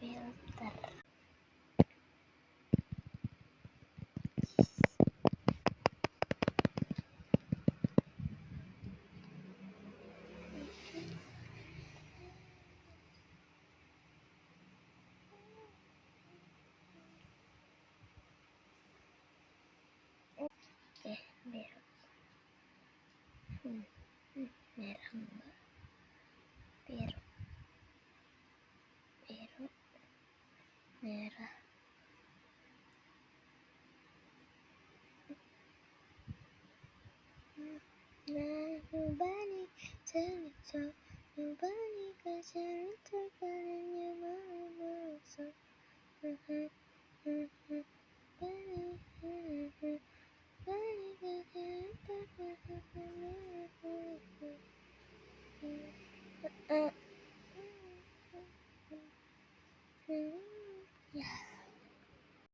filter. Oke, biru. Merah enggak? Biru, merah. Nah, nobody tell it so. Nobody can share it, so